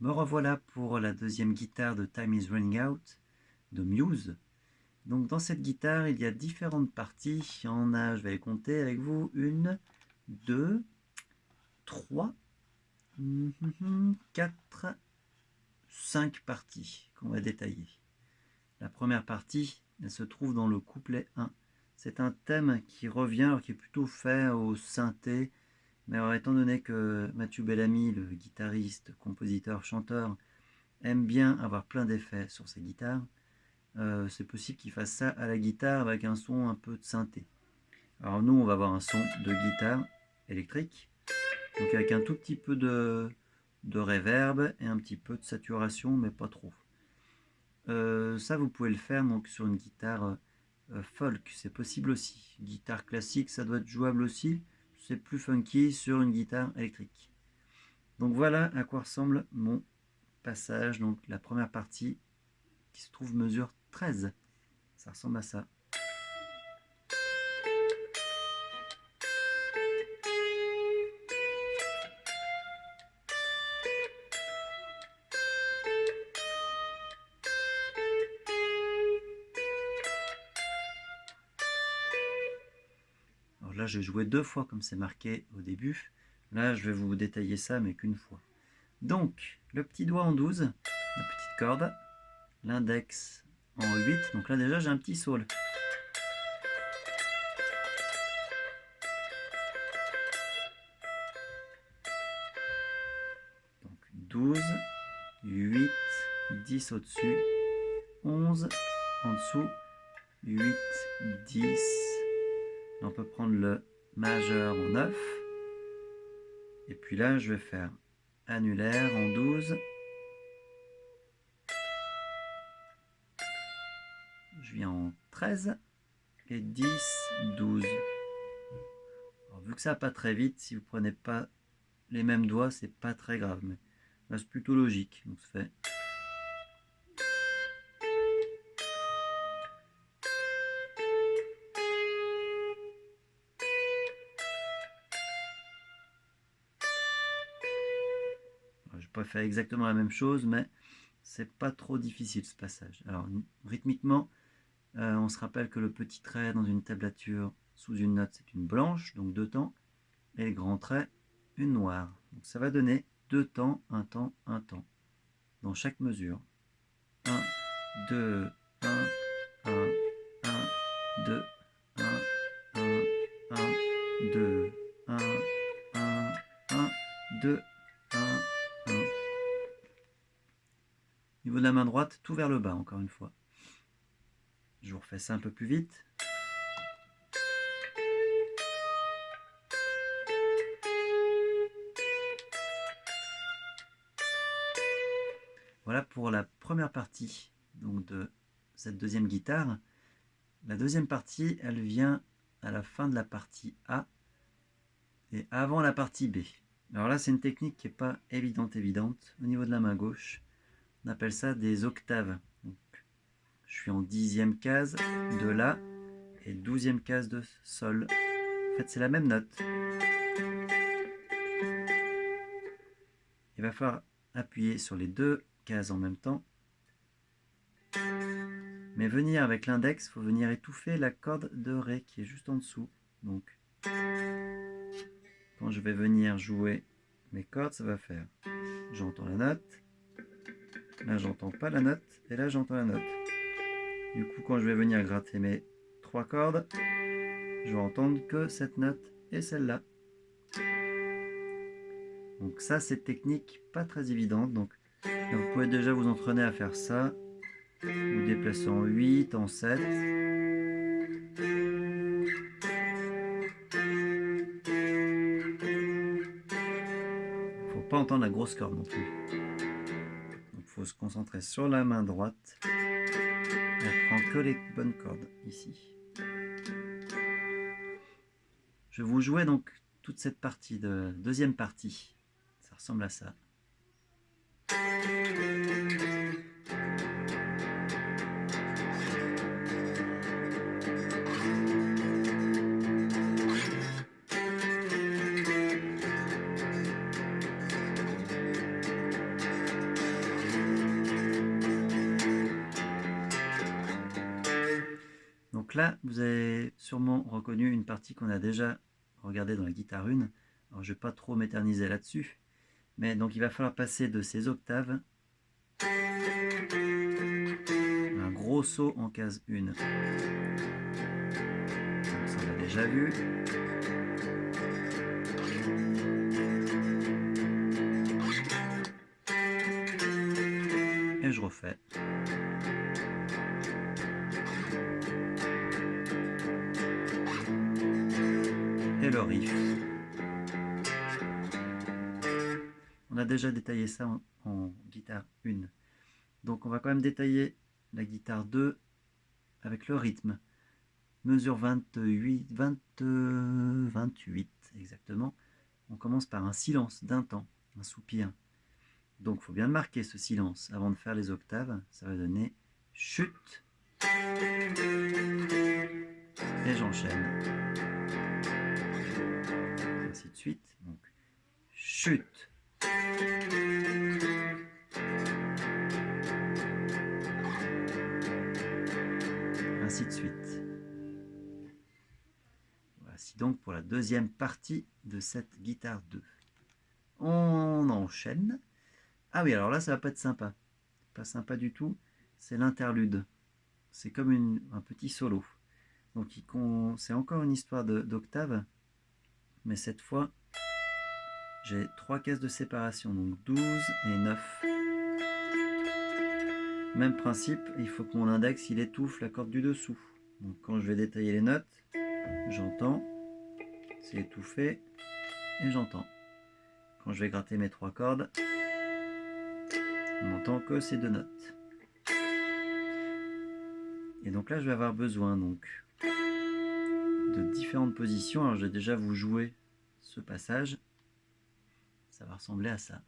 Me revoilà pour la deuxième guitare de Time is Running Out de Muse. Donc dans cette guitare, il y a différentes parties. Il y en a, je vais les compter avec vous, 1, 2, 3, 4, 5 parties qu'on va détailler. La première partie, elle se trouve dans le couplet 1. C'est un thème qui revient, qui est plutôt fait au synthé, mais alors, étant donné que Mathieu Bellamy, le guitariste, compositeur, chanteur, aime bien avoir plein d'effets sur sa guitare, c'est possible qu'il fasse ça à la guitare avec un son un peu de synthé. Alors nous, on va avoir un son de guitare électrique, donc avec un tout petit peu de reverb et un petit peu de saturation, mais pas trop. Ça, vous pouvez le faire donc sur une guitare folk, c'est possible aussi. Guitare classique, ça doit être jouable aussi. C'est plus funky sur une guitare électrique. Donc voilà à quoi ressemble mon passage, donc la première partie qui se trouve mesure 13. Ça ressemble à ça. Alors là, j'ai joué 2 fois comme c'est marqué au début. Là, je vais vous détailler ça, mais qu'une fois. Donc, le petit doigt en 12, la petite corde, l'index en 8. Donc là, déjà, j'ai un petit saule. Donc 12, 8, 10 au-dessus, 11 en dessous, 8, 10. On peut prendre le majeur en 9. Et puis là, je vais faire annulaire en 12. Je viens en 13 et 10, 12. Alors, vu que ça va pas très vite, si vous prenez pas les mêmes doigts, c'est pas très grave. Mais là, c'est plutôt logique. Donc, ça fait. Je vais pas faire exactement la même chose, mais c'est pas trop difficile ce passage. Alors, rythmiquement, on se rappelle que le petit trait dans une tablature sous une note, c'est une blanche, donc 2 temps, et le grand trait, une noire. Donc ça va donner 2 temps, 1 temps, 1 temps, dans chaque mesure. 1, 2, 1, 1, 1, 2, 1, 1, 1, 2, 1, 1, 1, 2, 1, 1. Au niveau de la main droite, tout vers le bas, encore une fois. Je vous refais ça un peu plus vite. Voilà pour la première partie donc de cette deuxième guitare. La deuxième partie, elle vient à la fin de la partie A et avant la partie B. Alors là, c'est une technique qui n'est pas évidente. Au niveau de la main gauche, on appelle ça des octaves. Donc, je suis en 10e case de La et 12e case de Sol. En fait, c'est la même note. Il va falloir appuyer sur les 2 cases en même temps. Mais venir avec l'index, il faut venir étouffer la corde de Ré qui est juste en dessous. Donc, quand je vais venir jouer mes cordes, ça va faire. J'entends la note. Là, j'entends pas la note. Et là, j'entends la note. Du coup, quand je vais venir gratter mes 3 cordes, je vais entendre que cette note et celle-là. Donc ça, c'est technique pas très évidente. Donc, là, vous pouvez déjà vous entraîner à faire ça. Vous déplacez en 8, en 7. Faut pas entendre la grosse corde non plus. Donc il faut se concentrer sur la main droite. Elle prend que les bonnes cordes ici. Je vais vous jouer donc toute cette partie de deuxième partie. Ça ressemble à ça. Donc là, vous avez sûrement reconnu une partie qu'on a déjà regardée dans la guitare 1. Alors je ne vais pas trop m'éterniser là-dessus. Mais donc il va falloir passer de ces octaves un gros saut en case 1. Donc ça on l'a déjà vu. Et je refais. Et le riff. On a déjà détaillé ça en guitare 1. Donc on va quand même détailler la guitare 2 avec le rythme. Mesure 28 exactement. On commence par un silence d'un temps, un soupir. Donc il faut bien le marquer ce silence avant de faire les octaves. Ça va donner chute. Et j'enchaîne. Ainsi de suite. Donc chute. Ainsi de suite. Voici donc pour la deuxième partie de cette guitare 2. On enchaîne. Ah oui, alors là, ça va pas être sympa. Pas sympa du tout. C'est l'interlude. C'est comme un petit solo. Donc c'est encore une histoire d'octave. Mais cette fois, j'ai 3 cases de séparation. Donc 12 et 9. Même principe, il faut que mon index il étouffe la corde du dessous. Donc quand je vais détailler les notes, j'entends, c'est étouffé, et j'entends. Quand je vais gratter mes 3 cordes, on n'entend que ces 2 notes. Et donc là, je vais avoir besoin donc de différentes positions. Alors je vais déjà vous jouer ce passage. Ça va ressembler à ça.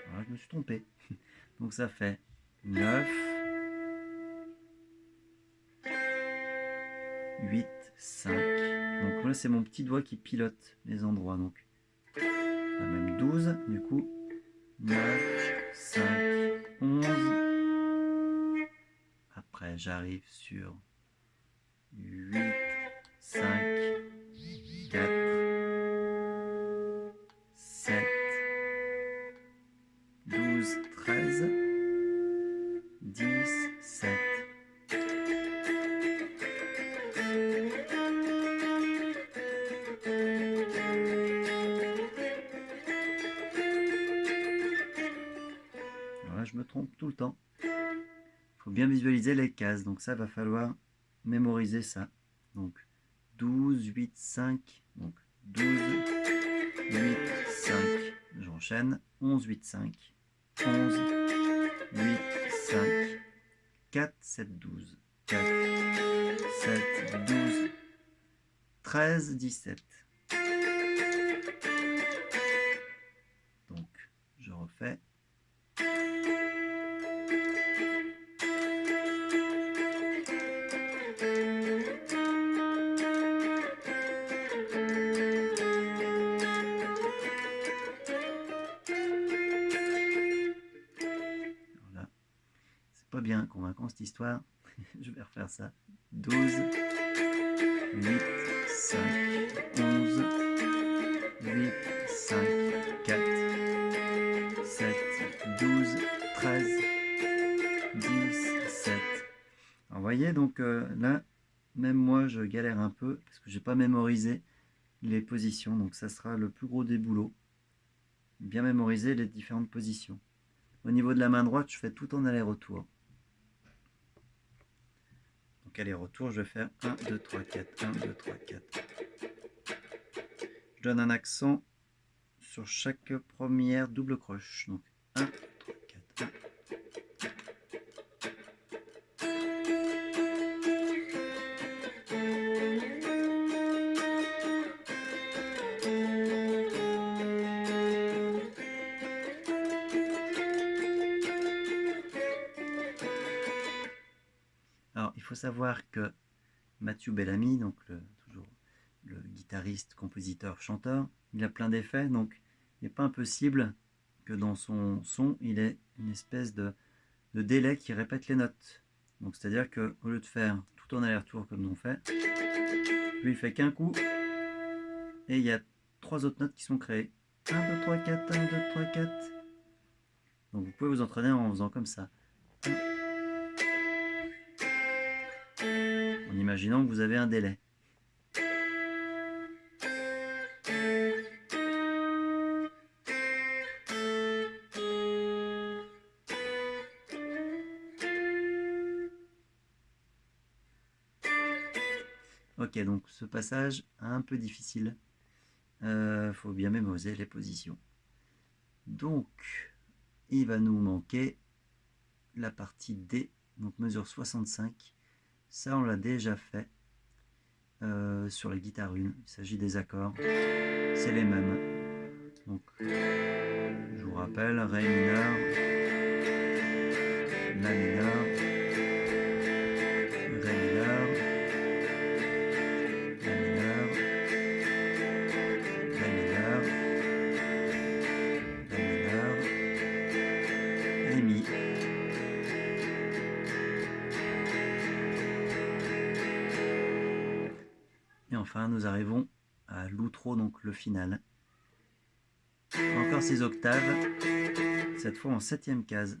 Voilà, je me suis trompé. Donc ça fait 9, 8, 5. Donc là, c'est mon petit doigt qui pilote les endroits. Donc même 12, du coup. 9, 5, 11. Après, j'arrive sur 8, 5, 4, 7, 12, 13, 10, 7. Voilà, je me trompe tout le temps. Il faut bien visualiser les cases. Donc ça, va falloir mémoriser ça. Donc 12, 8, 5. Donc 12, 8, 5. J'enchaîne. 11, 8, 5. 11, 8, 5. 4, 7, 12. 4, 7, 12. 13, 17. Donc, je refais. Voilà. C'est pas bien convaincant cette histoire. Je vais refaire ça. 12, 8, 5, 11, 8, 5, 4, 7, 12, 13, 10, 7. Alors, vous voyez, donc là, même moi, je galère un peu parce que je n'ai pas mémorisé les positions. Donc, ça sera le plus gros des boulots. Bien mémoriser les différentes positions. Au niveau de la main droite, je fais tout en aller-retour. Donc, aller-retour, je vais faire 1, 2, 3, 4, 1, 2, 3, 4. Je donne un accent sur chaque première double croche. Donc 1, 3, 4, 1. Alors, il faut savoir que Matthew Bellamy, donc toujours le guitariste, compositeur, chanteur, il a plein d'effets. Donc, il n'est pas impossible que dans son son, il ait une espèce de délai qui répète les notes. Donc c'est-à-dire qu'au lieu de faire tout en aller-retour comme nous on fait, lui il fait qu'un coup, et il y a 3 autres notes qui sont créées. 1, 2, 3, 4, 1, 2, 3, 4. Donc vous pouvez vous entraîner en faisant comme ça. En imaginant que vous avez un délai. Ok, donc ce passage un peu difficile. Faut bien mémoriser les positions. Donc, il va nous manquer la partie D, donc mesure 65. Ça, on l'a déjà fait sur la guitare 1. Il s'agit des accords. C'est les mêmes. Donc, je vous rappelle, Ré mineur, La mineur, Ré mineur, La mineur, Ré mineur, La mineur, et Mi. Et enfin, nous arrivons à l'outro, donc le final. Encore ces octaves, cette fois en 7e case.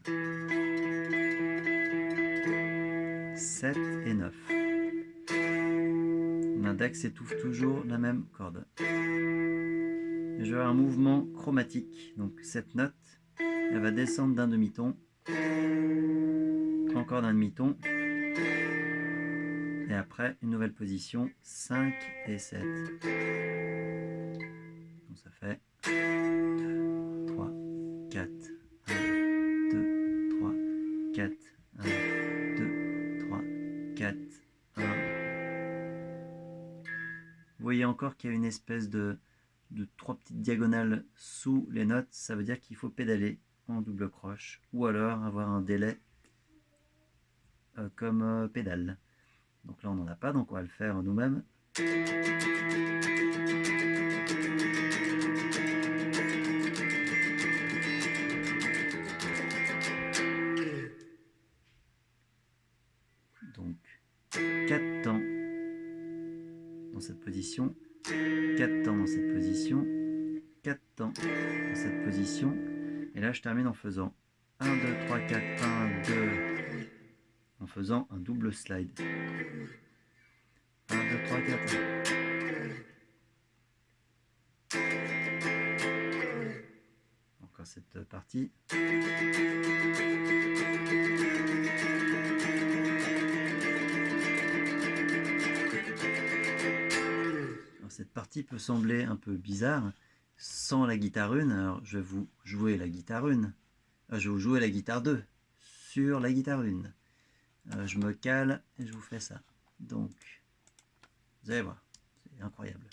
7 et 9. L'index étouffe toujours la même corde. Et je vais avoir un mouvement chromatique. Donc cette note, elle va descendre d'un demi-ton, encore d'un demi-ton, et après une nouvelle position, 5 et 7. Donc ça fait 3, 4, 1, 2, 3, 4, 1, 2, 3, 4, 1. Vous voyez encore qu'il y a une espèce de 3 petites diagonales sous les notes. Ça veut dire qu'il faut pédaler en double croche ou alors avoir un délai comme pédale. Donc là on n'en a pas, donc on va le faire nous-mêmes. Donc 4 temps dans cette position, 4 temps dans cette position, 4 temps dans cette position, et là je termine en faisant 1, 2, 3, 4, 1, 2, en faisant un double slide. 1, 2, 3, 4. Encore cette partie. Alors, cette partie peut sembler un peu bizarre sans la guitare 1. Alors je vais vous jouer la guitare 1. Je vais vous jouer la guitare 2 sur la guitare 1. Je me cale et je vous fais ça. Donc, vous allez voir, c'est incroyable.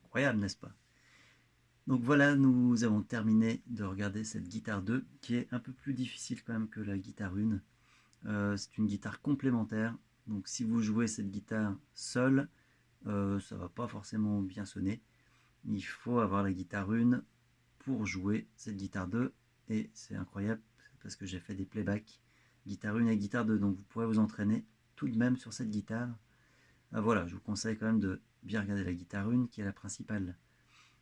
Incroyable, n'est-ce pas? Donc voilà, nous avons terminé de regarder cette guitare 2 qui est un peu plus difficile quand même que la guitare 1. C'est une guitare complémentaire. Donc si vous jouez cette guitare seule, ça va pas forcément bien sonner. Il faut avoir la guitare 1 pour jouer cette guitare 2. Et c'est incroyable parce que j'ai fait des playbacks guitare 1 et guitare 2. Donc vous pourrez vous entraîner tout de même sur cette guitare. Voilà, je vous conseille quand même de bien regarder la guitare 1 qui est la principale.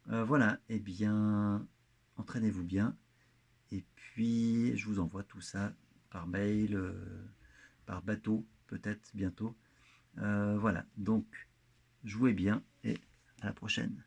Voilà, et bien entraînez-vous bien. Et puis je vous envoie tout ça par mail, par bateau peut-être bientôt. Voilà, donc jouez bien et à la prochaine.